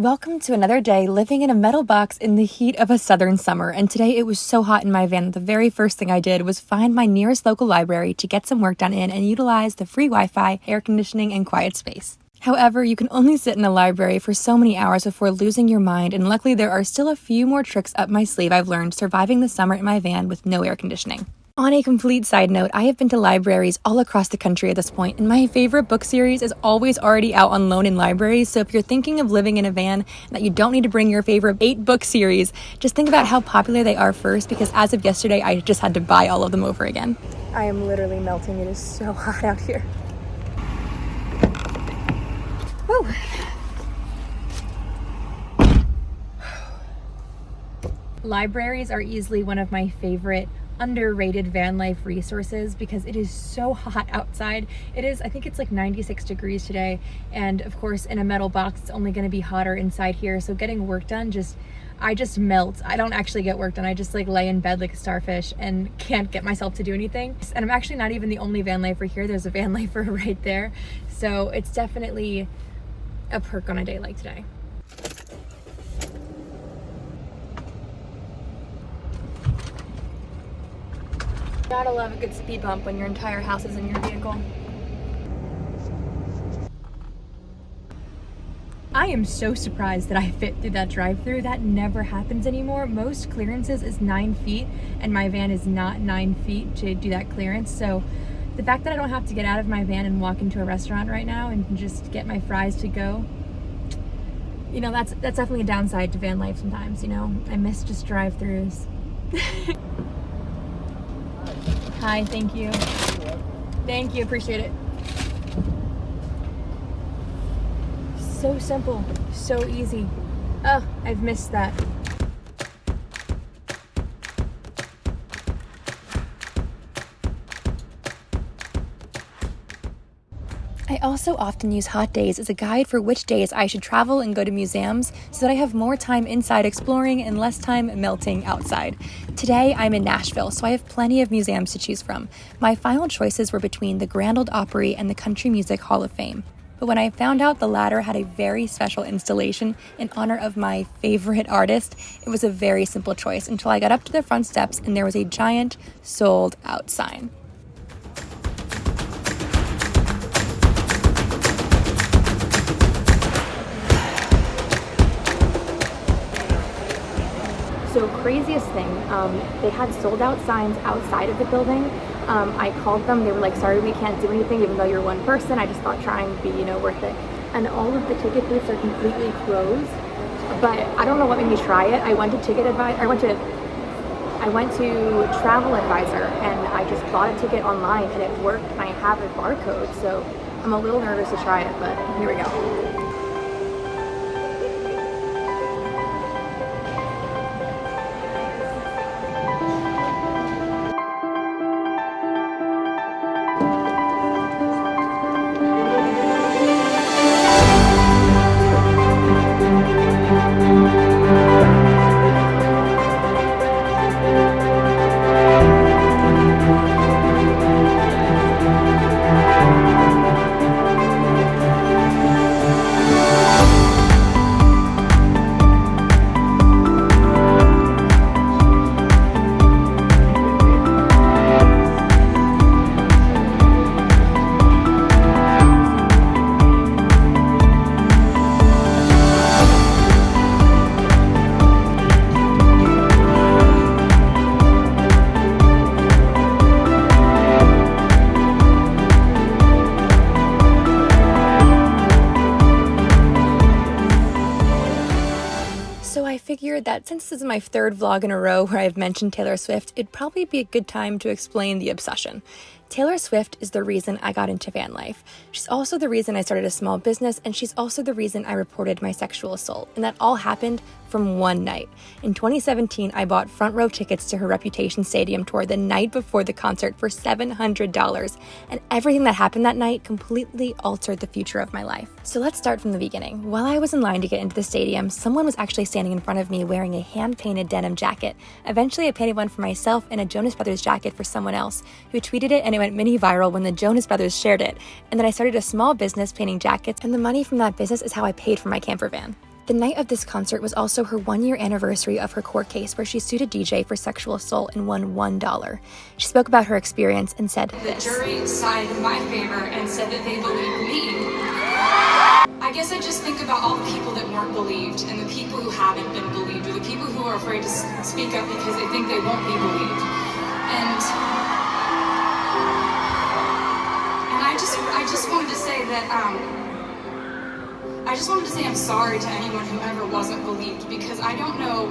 Welcome to another day living in a metal box in the heat of a southern summer, and today it was so hot in my van that the very first thing I did was find my nearest local library to get some work done in and utilize the free Wi-Fi, air conditioning, and quiet space. However, you can only sit in a library for so many hours before losing your mind, and luckily there are still a few more tricks up my sleeve I've learned surviving the summer in my van with no air conditioning. On a complete side note, I have been to libraries all across the country at this point, and my favorite book series is always already out on loan in libraries, so if you're thinking of living in a van and that you don't need to bring your favorite 8-book series, just think about how popular they are first, because as of yesterday, I just had to buy all of them over again. I am literally melting. It is so hot out here. Woo! Libraries are easily one of my favorite underrated van life resources because it is so hot outside. I think it's like 96 degrees today, and of course in a metal box it's only going to be hotter inside here, so getting work done I just melt. I don't actually get work done. I just like lay in bed like a starfish and can't get myself to do anything. And I'm actually not even the only van lifer here. There's a van lifer right there, so it's definitely a perk on a day like today. Gotta love a good speed bump when your entire house is in your vehicle. I am so surprised that I fit through that drive-through. That never happens anymore. Most clearances is 9 feet, and my van is not 9 feet to do that clearance. So the fact that I don't have to get out of my van and walk into a restaurant right now and just get my fries to go, you know, that's definitely a downside to van life sometimes, you know. I miss just drive-throughs. Hi, thank you. Thank you, appreciate it. So simple, so easy. Oh, I've missed that. I also often use hot days as a guide for which days I should travel and go to museums so that I have more time inside exploring and less time melting outside. Today, I'm in Nashville, so I have plenty of museums to choose from. My final choices were between the Grand Ole Opry and the Country Music Hall of Fame. But when I found out the latter had a very special installation in honor of my favorite artist, it was a very simple choice until I got up to the front steps and there was a giant sold out sign. So craziest thing, they had sold out signs outside of the building. I called them, they were like, sorry, we can't do anything even though you're one person. I just thought trying would be, worth it. And all of the ticket booths are completely closed, but I don't know what made me try it. I went to Travel Advisor and I just bought a ticket online and it worked and I have a barcode, so I'm a little nervous to try it, but here we go. I figured that since this is my third vlog in a row where I've mentioned Taylor Swift, it'd probably be a good time to explain the obsession. Taylor Swift is the reason I got into van life. She's also the reason I started a small business, and she's also the reason I reported my sexual assault. And that all happened from one night. In 2017, I bought front row tickets to her Reputation Stadium tour the night before the concert for $700. And everything that happened that night completely altered the future of my life. So let's start from the beginning. While I was in line to get into the stadium, someone was actually standing in front of me wearing a hand-painted denim jacket. Eventually, I painted one for myself and a Jonas Brothers jacket for someone else, who tweeted it, and it went mini viral when the Jonas Brothers shared it. And then I started a small business painting jackets, and the money from that business is how I paid for my camper van. The night of this concert was also her 1-year anniversary of her court case where she sued a DJ for sexual assault and won $1. She spoke about her experience and said, "The jury sided in my favor and said that they believed me. I guess I just think about all the people that weren't believed and the people who haven't been believed, or the people who are afraid to speak up because they think they won't be believed. And I just wanted to say that I'm sorry to anyone who ever wasn't believed, because I don't know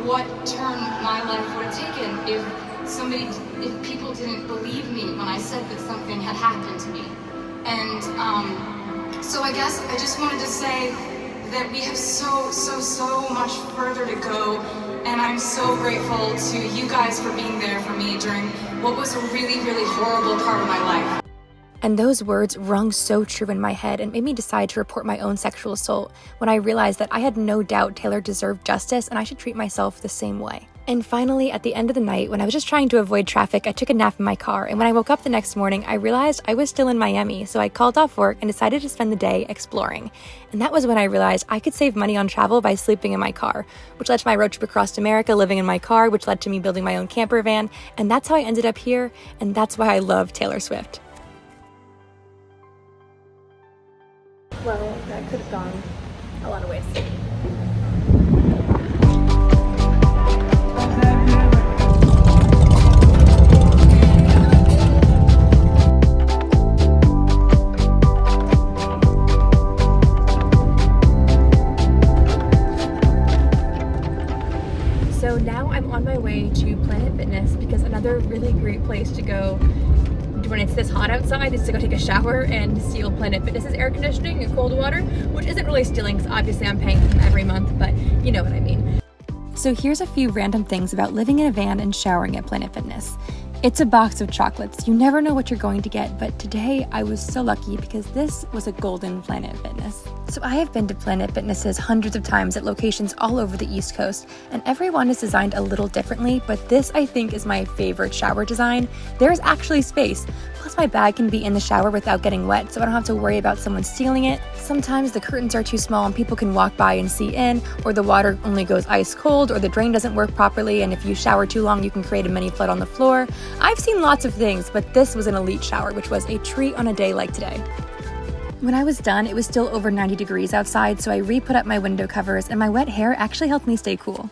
what turn my life would have taken if people didn't believe me when I said that something had happened to me. And so I guess I just wanted to say that we have so much further to go, and I'm so grateful to you guys for being there for me during what was a really, really horrible part of my life. And those words rung so true in my head and made me decide to report my own sexual assault when I realized that I had no doubt Taylor deserved justice and I should treat myself the same way. And finally, at the end of the night, when I was just trying to avoid traffic, I took a nap in my car, and when I woke up the next morning, I realized I was still in Miami, so I called off work and decided to spend the day exploring. And that was when I realized I could save money on travel by sleeping in my car, which led to my road trip across America living in my car, which led to me building my own camper van, and that's how I ended up here, and that's why I love Taylor Swift. Well, that could have gone a lot of ways. So now I'm on my way to Planet Fitness because another really great place to go when it's this hot outside is to go take a shower and steal Planet Fitness's air conditioning and cold water, which isn't really stealing because obviously I'm paying for them every month, but you know what I mean. So here's a few random things about living in a van and showering at Planet Fitness. It's a box of chocolates. You never know what you're going to get, but today I was so lucky because this was a golden Planet Fitness. So I have been to Planet Fitnesses hundreds of times at locations all over the East Coast, and every one is designed a little differently, but this I think is my favorite shower design. There's actually space. Plus my bag can be in the shower without getting wet, so I don't have to worry about someone stealing it. Sometimes the curtains are too small and people can walk by and see in, or the water only goes ice cold, or the drain doesn't work properly, and if you shower too long you can create a mini flood on the floor. I've seen lots of things, but this was an elite shower, which was a treat on a day like today. When I was done, it was still over 90 degrees outside, so I re-put up my window covers, and my wet hair actually helped me stay cool.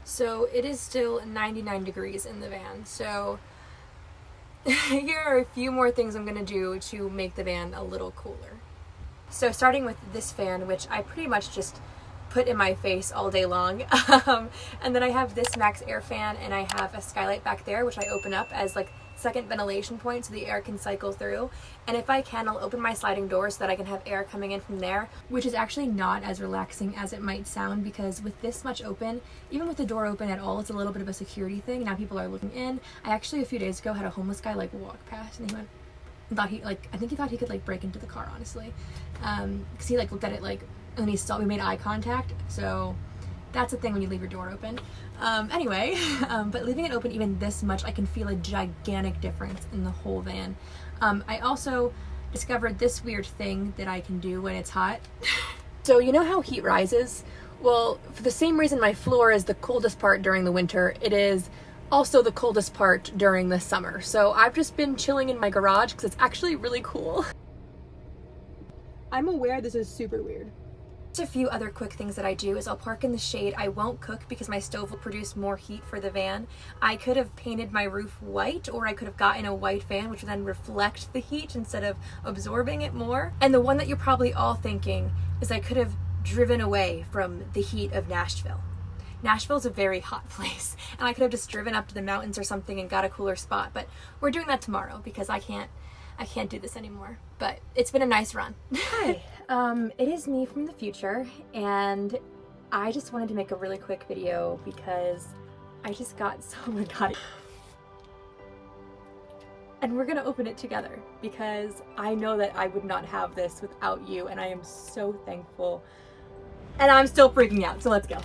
So it is still 99 degrees in the van, so here are a few more things I'm gonna do to make the van a little cooler. So starting with this fan, which I pretty much just put in my face all day long. And then I have this Max Air fan, and I have a skylight back there, which I open up as like second ventilation point so the air can cycle through. And if I can, I'll open my sliding door so that I can have air coming in from there, which is actually not as relaxing as it might sound, because with this much open, even with the door open at all, it's a little bit of a security thing. Now people are looking in. I actually a few days ago had a homeless guy like walk past, and he went, I think he thought he could like break into the car, honestly, because he like looked at it like, and he saw we made eye contact. So that's the thing when you leave your door open. Anyway, but leaving it open even this much, I can feel a gigantic difference in the whole van. I also discovered this weird thing that I can do when it's hot. So you know how heat rises? Well, for the same reason my floor is the coldest part during the winter, it is also the coldest part during the summer. So I've just been chilling in my garage because it's actually really cool. I'm aware this is super weird. Just a few other quick things that I do is I'll park in the shade. I won't cook because my stove will produce more heat for the van. I could have painted my roof white, or I could have gotten a white fan which would then reflect the heat instead of absorbing it more. And the one that you're probably all thinking is I could have driven away from the heat of Nashville. Nashville's a very hot place, and I could have just driven up to the mountains or something and got a cooler spot, but we're doing that tomorrow because I can't do this anymore. But it's been a nice run. Hi. It is me from the future, and I just wanted to make a really quick video because I just got oh my god. And we're gonna open it together because I know that I would not have this without you, and I am so thankful. And I'm still freaking out, so let's go.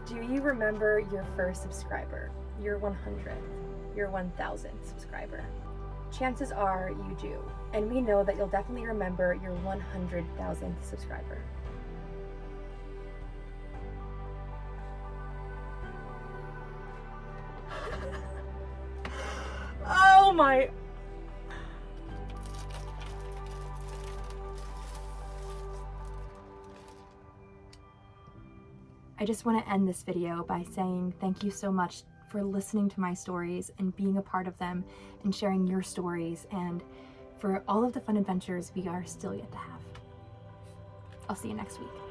Do you remember your first subscriber, your 100th, your 1000th subscriber? chances are you do. And we know that you'll definitely remember your 100,000th subscriber. Oh my... I just want to end this video by saying thank you so much for listening to my stories and being a part of them and sharing your stories, and for all of the fun adventures we are still yet to have. I'll see you next week.